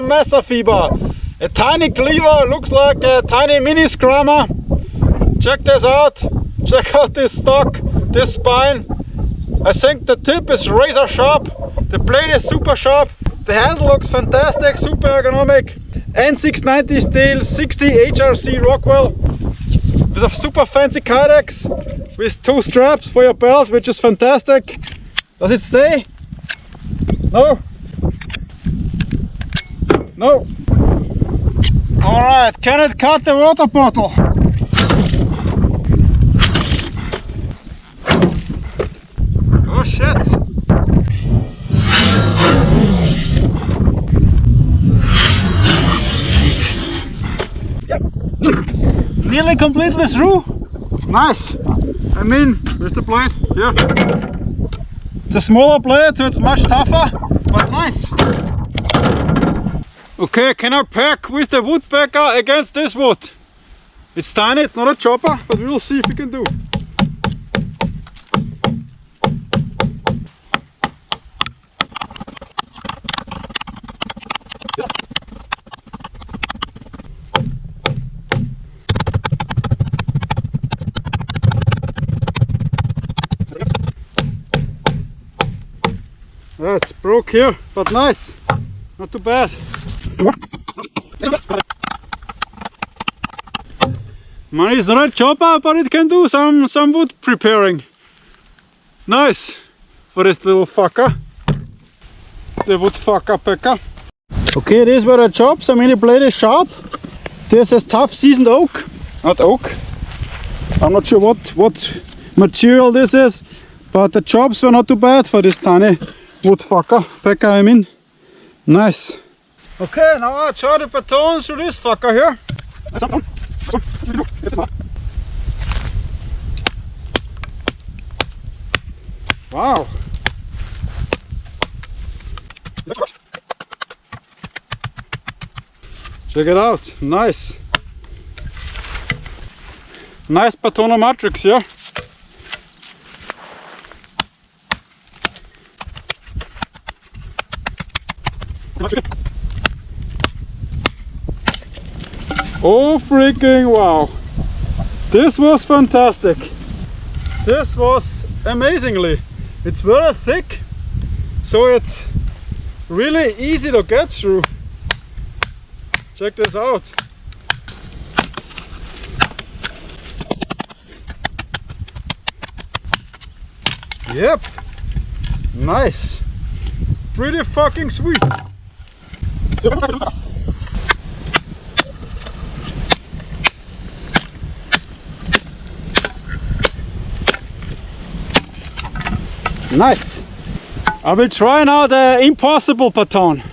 Messerfieber. A tiny cleaver, looks like a tiny mini scrammer. Check this out. Check out this stock, this spine. I think the tip is razor sharp. The blade is super sharp. The handle looks fantastic, super ergonomic. N690 steel, 60 HRC Rockwell. With a super fancy Kydex. With 2 straps for your belt, which is fantastic. Does it stay? No? No. Alright, can it cut the water bottle? Oh shit! Nearly completely through. Nice. I mean, where's the blade? Here. It's a smaller blade, so it's much tougher, but nice. Okay, can I pack with the woodpecker against this wood? It's tiny, it's not a chopper, but we will see if we can do. Yeah, it's broke here, but nice. Not too bad. Man, it's not a chopper, but it can do some wood preparing. Nice for this little fucker. The WODDPECKER. Okay, this is where it chops. I mean, the blade is sharp. This is tough seasoned oak. Not oak. I'm not sure what material this is, but the chops were not too bad for this tiny WODDPECKER, I mean. Nice. Okay, now I'll try the baton through this fucker here. Wow. Check it out. Nice. Nice baton matrix here. Oh freaking wow! This was fantastic. This was amazingly. It's very thick, so it's really easy to get through. Check this out. Yep, nice. Pretty fucking sweet. Nice. I will try now the impossible baton.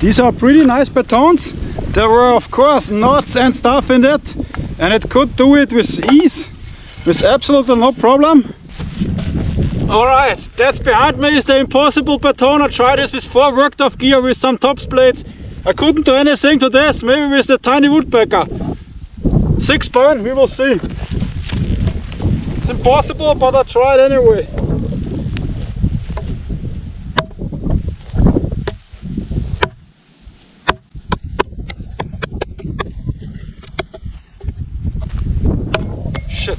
These are pretty nice batons. There were of course knots and stuff in it, and it could do it with ease, with absolutely no problem. Alright, that's behind me is the impossible baton. I tried this with 4 worked off gear with some tops blades. I couldn't do anything to this, maybe with the tiny woodpecker. 6 spine, we will see. It's impossible, but I tried anyway. Shit.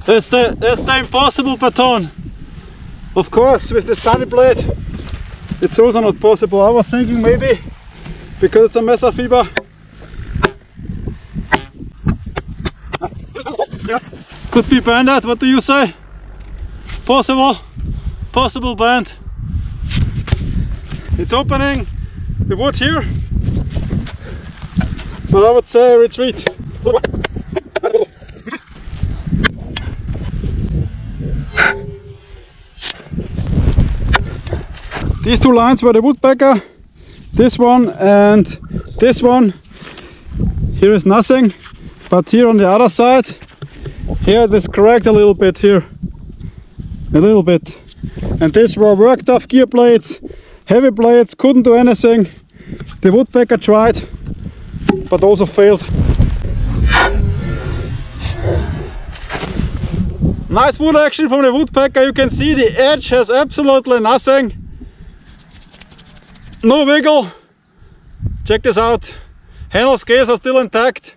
That's the impossible baton. Of course, with this tiny blade, it's also not possible. I was thinking maybe because it's a Messerfieber. Could be banded. What do you say? Possible band. It's opening the wood here. but I would say retreat. These two lines were the woodpecker, this one and this one. Here is nothing, but here on the other side, here it is correct a little bit here. A little bit. And these were worked off gear blades, heavy blades, couldn't do anything. The woodpecker tried, but also failed. Nice wood action from the woodpecker. You can see the edge has absolutely nothing. No wiggle. Check this out. Handle scales are still intact.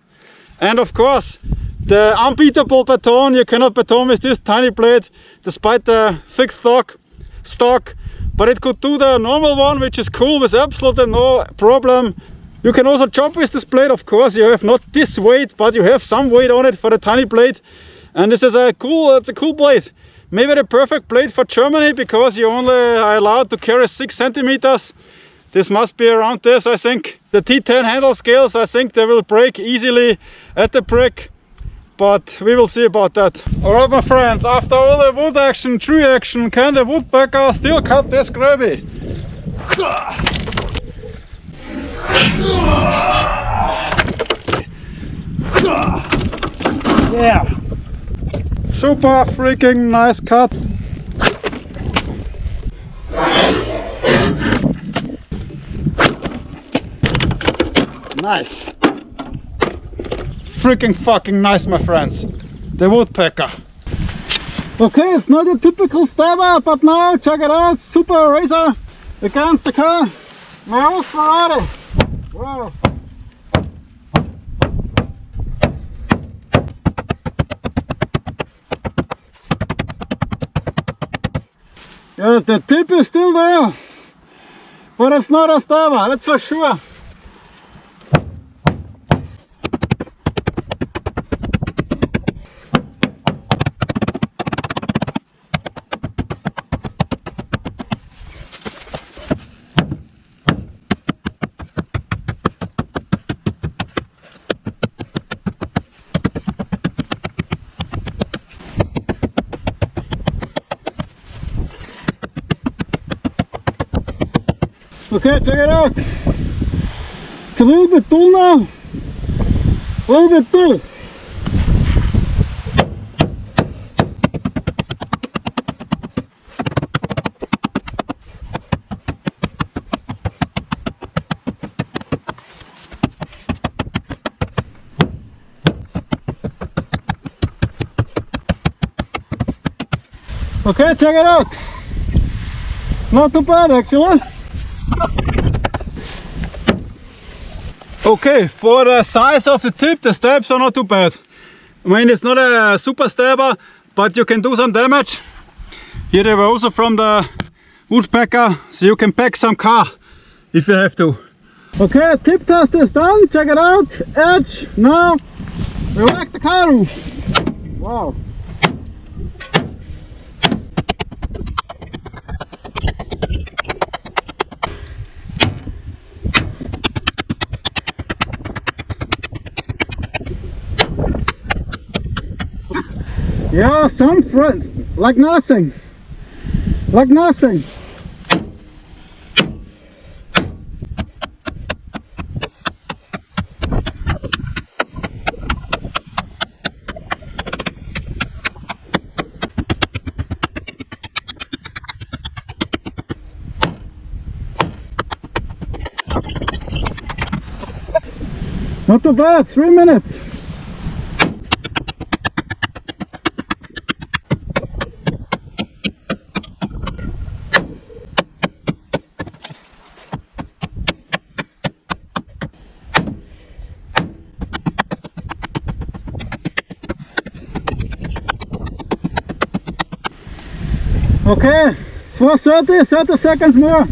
And of course, the unbeatable baton, you cannot baton with this tiny blade despite the thick stock, but it could do the normal one, which is cool with absolutely no problem. You can also chop with this blade, of course. You have not this weight, but you have some weight on it for the tiny blade. And this is a cool blade. Maybe the perfect blade for Germany, because you only are allowed to carry 6 centimeters. This must be around this, I think. The T10 handle scales, I think they will break easily at the prick, but we will see about that. Alright my friends, after all the wood action, tree action, can the woodpecker still cut this gravy? Yeah! Super freaking nice cut! Nice! Freaking fucking nice, my friends! The woodpecker! Okay, it's not a typical stabber, but now check it out! Super razor against the car! My old Ferrari! Wow! Yeah, the tip is still there, but it's not a stabber, that's for sure. Okay, check it out. It's a little bit dull now. A little bit dull. Okay, check it out. Not too bad actually. Okay, for the size of the tip, the stabs are not too bad. I mean, it's not a super stabber, but you can do some damage. Here they were also from the woodpecker, so you can pack some car if you have to. Okay, tip test is done, check it out. Edge, now we whack the car roof. Wow. Yeah, some friend, like nothing, like nothing. Not too bad, 3 minutes. Okay, for 30 seconds more.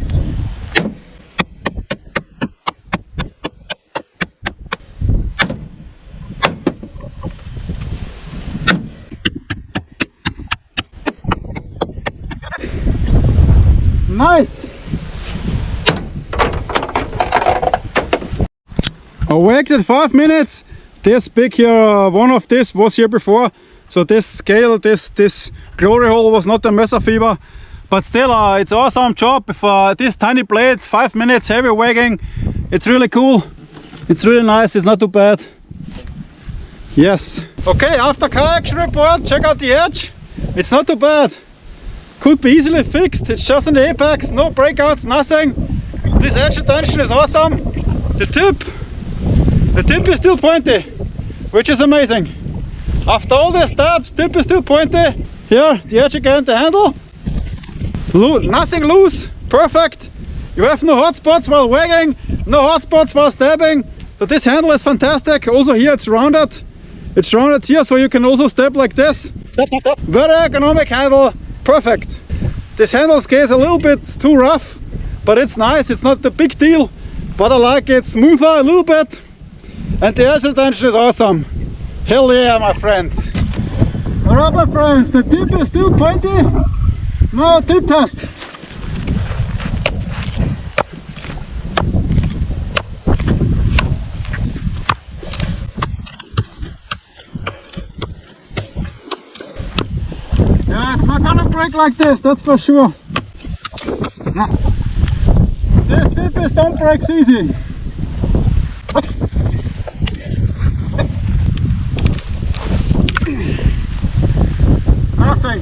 Nice. I worked at 5 minutes. This big here, one of this was here before. So this scale, this glory hole was not a Messerfieber. But still, it's awesome job for this tiny blade. 5 minutes heavy working. It's really cool. It's really nice. It's not too bad. Yes. Okay, after car action report, check out the edge. It's not too bad. Could be easily fixed. It's just in the apex, no breakouts, nothing. This edge retention is awesome. The tip is still pointy, which is amazing. After all the steps, tip is still pointy. Here, the edge again, the handle. Nothing loose, perfect. You have no hot spots while working, no hot spots while stabbing. So this handle is fantastic. Also here it's rounded. It's rounded here, so you can also stab like this. Step. Very ergonomic handle, perfect. This handle scale is a little bit too rough, but it's nice. It's not the big deal, but I like it smoother a little bit. And the edge retention is awesome. Hell yeah, my friends. Alright, my friends, the tip is still pointy. Now tip test. Yeah, it's not gonna break like this, that's for sure. No. This tip is don't break easy. Nothing.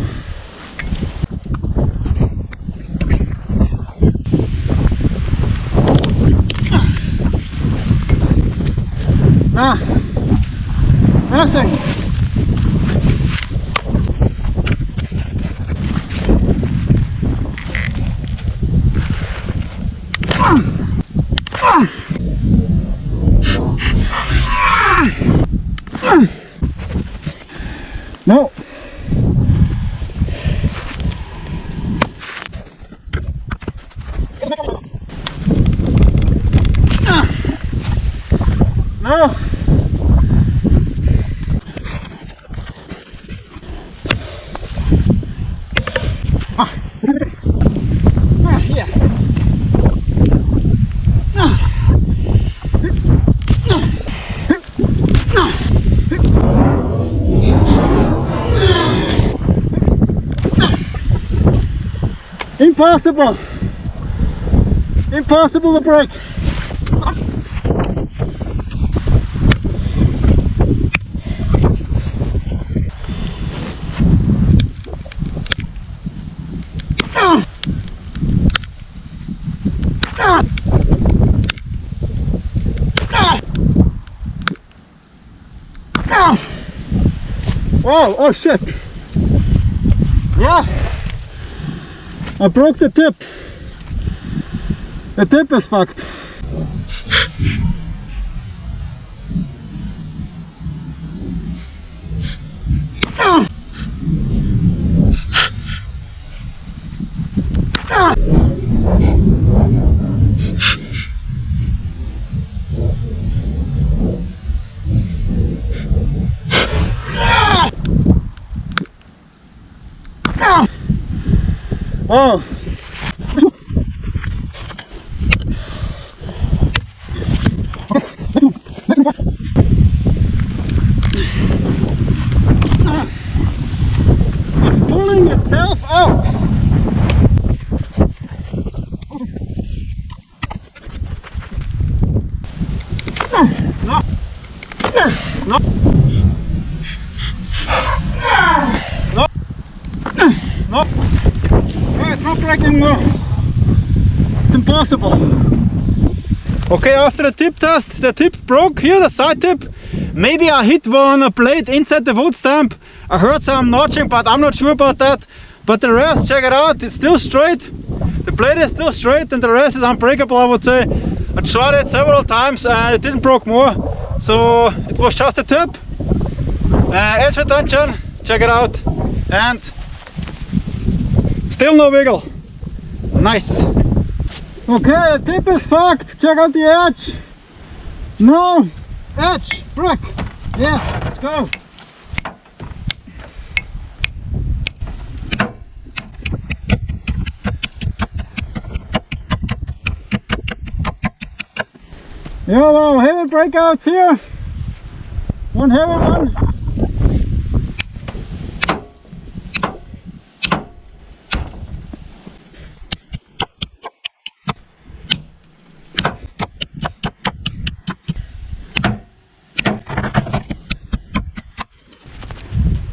No. Nothing. No. No. Here. Impossible! Impossible to break! Wow, oh shit! Yeah! I broke the tip. The tip is fucked. Oh. It's pulling itself out. No. No. No. No. It's not breaking more. It's impossible. Okay, after the tip test, the tip broke here, the side tip. Maybe I hit one blade inside the wood stamp. I heard some notching, but I'm not sure about that. But the rest, check it out, it's still straight. The blade is still straight and the rest is unbreakable, I would say. I tried it several times and it didn't break more. So it was just a tip. Edge retention, check it out. And still no wiggle. Nice. Okay, the tip is fucked. Check out the edge. No edge, break. Yeah, let's go. Yeah, wow, heavy breakouts here. One heavy one.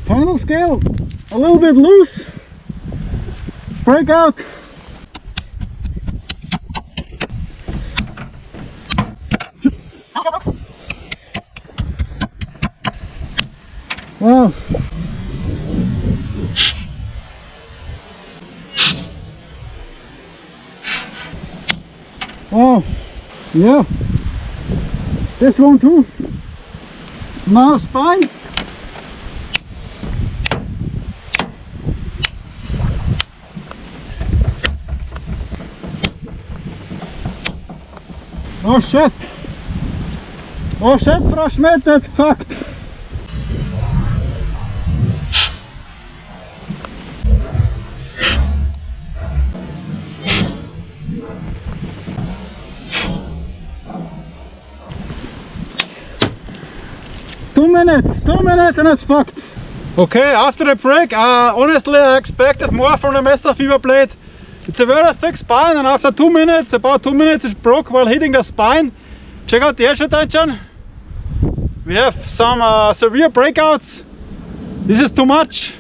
Panel scale a little bit loose. Breakout. Wow. Oh, yeah. This one too. Now spine. Oh shit! Oh shit, versmettet, fucked! Two minutes and it's fucked! Okay, after the break, honestly I expected more from the Messerfieber blade. It's a very thick spine, and after 2 minutes, about 2 minutes, it broke while hitting the spine. Check out the edge retention. We have some severe breakouts. This is too much.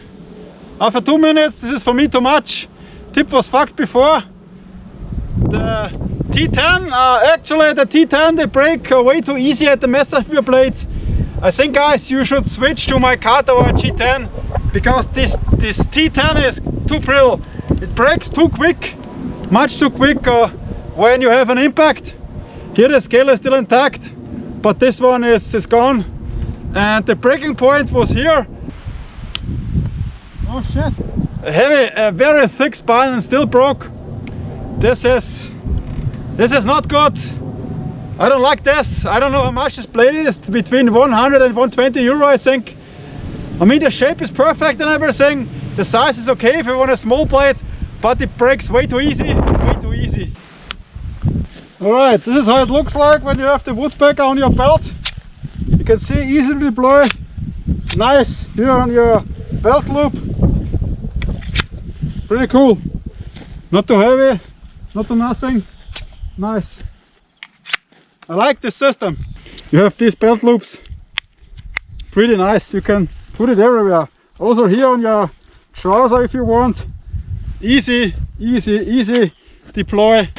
After 2 minutes, this is for me too much. Tip was fucked before. The T10, actually the T10, they break way too easy at the Messerfieber blades. I think guys, you should switch to my Härte or G10, because this T10 is too brittle. It breaks too quick, much too quick when you have an impact. Here the scale is still intact, but this one is gone. And the breaking point was here. Oh shit. A very thick spine and still broke. This is not good. I don't like this. I don't know how much this blade is, between 100 and 120 euro I think. I mean the shape is perfect and everything. The size is okay if you want a small blade, but it breaks way too easy, way too easy. Alright, this is how it looks like when you have the Woodpecker on your belt. You can see easily deploy, nice here on your belt loop. Pretty cool. Not too heavy, not too nothing. Nice. I like this system. You have these belt loops. Pretty nice. You can put it everywhere. Also here on your trouser if you want. Easy deploy.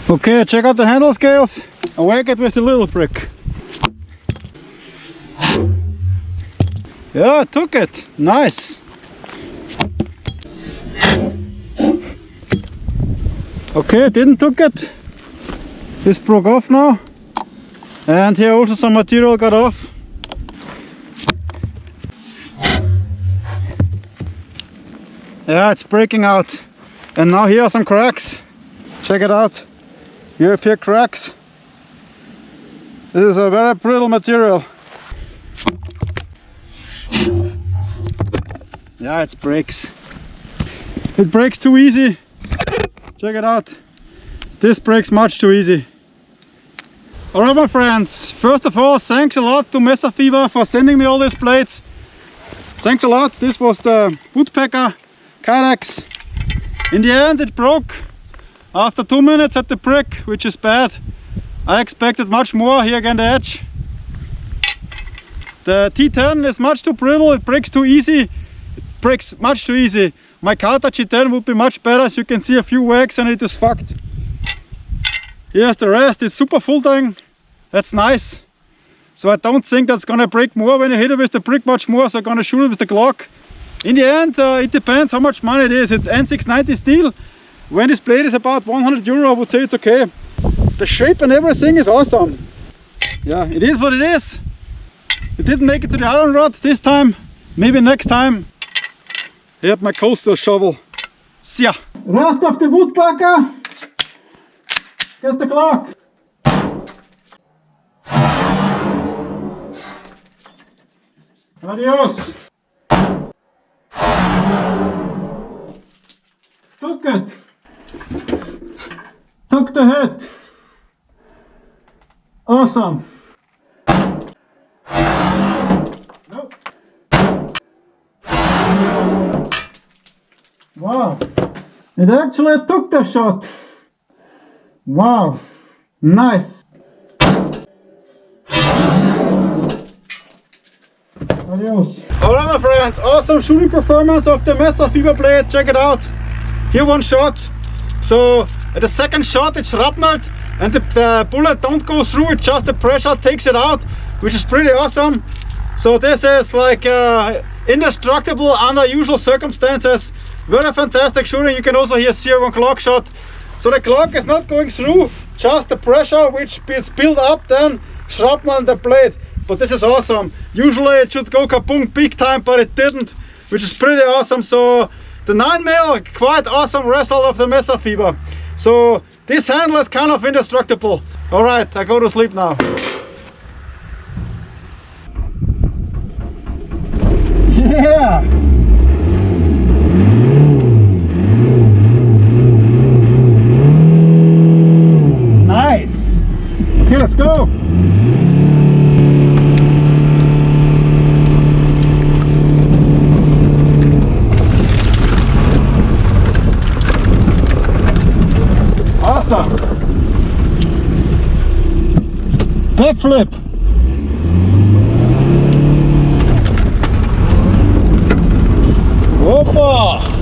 Okay, check out the handle scales and whack it with the little brick. Yeah, I took it. Nice. Okay, didn't took it. This broke off now. And here also some material got off. Yeah, it's breaking out. And now here are some cracks. Check it out. You have here cracks. This is a very brittle material. Yeah, it breaks. It breaks too easy. Check it out. This breaks much too easy. Alright my friends, first of all, thanks a lot to Messerfieber for sending me all these blades. Thanks a lot. This was the Woodpecker Kydex. In the end it broke after 2 minutes at the brick, which is bad. I expected much more. Here again the edge. The T10 is much too brittle, it breaks too easy. It breaks much too easy. My Härte G10 would be much better, as you can see a few whacks and it is fucked. Here's the rest, it's super full Tang. That's nice. So I don't think that's gonna break more when you hit it with the brick much more, so I'm gonna shoot it with the GLOCK. In the end, it depends how much money it is. It's N690 steel. When this blade is about 100 euro, I would say it's okay. The shape and everything is awesome. Yeah, it is what it is. It didn't make it to the iron rod this time. Maybe next time. Here's my coastal shovel. See ya. Rest of the Woodpecker. Here's the GLOCK. Adios. Took it. Took the hit. Oh. awesome. Nope. Wow, it actually took the shot. Wow, nice. Adios. Alright my friends, awesome shooting performance of the Messerfieber blade, check it out. Here one shot. So at the second shot it's shrapnelled and the bullet don't go through it, just the pressure takes it out, which is pretty awesome. So this is like indestructible under usual circumstances. Very fantastic shooting. You can also here see one GLOCK shot. So the GLOCK is not going through, just the pressure which is built up then shrapnel the blade. But this is awesome. Usually it should go kaboom big time, but it didn't, which is pretty awesome. So the 9mm, quite awesome result of the Messerfieber. So this handle is kind of indestructible. Alright, I go to sleep now. Yeah! Nice! Okay, let's go! Awesome! Backflip! Opa!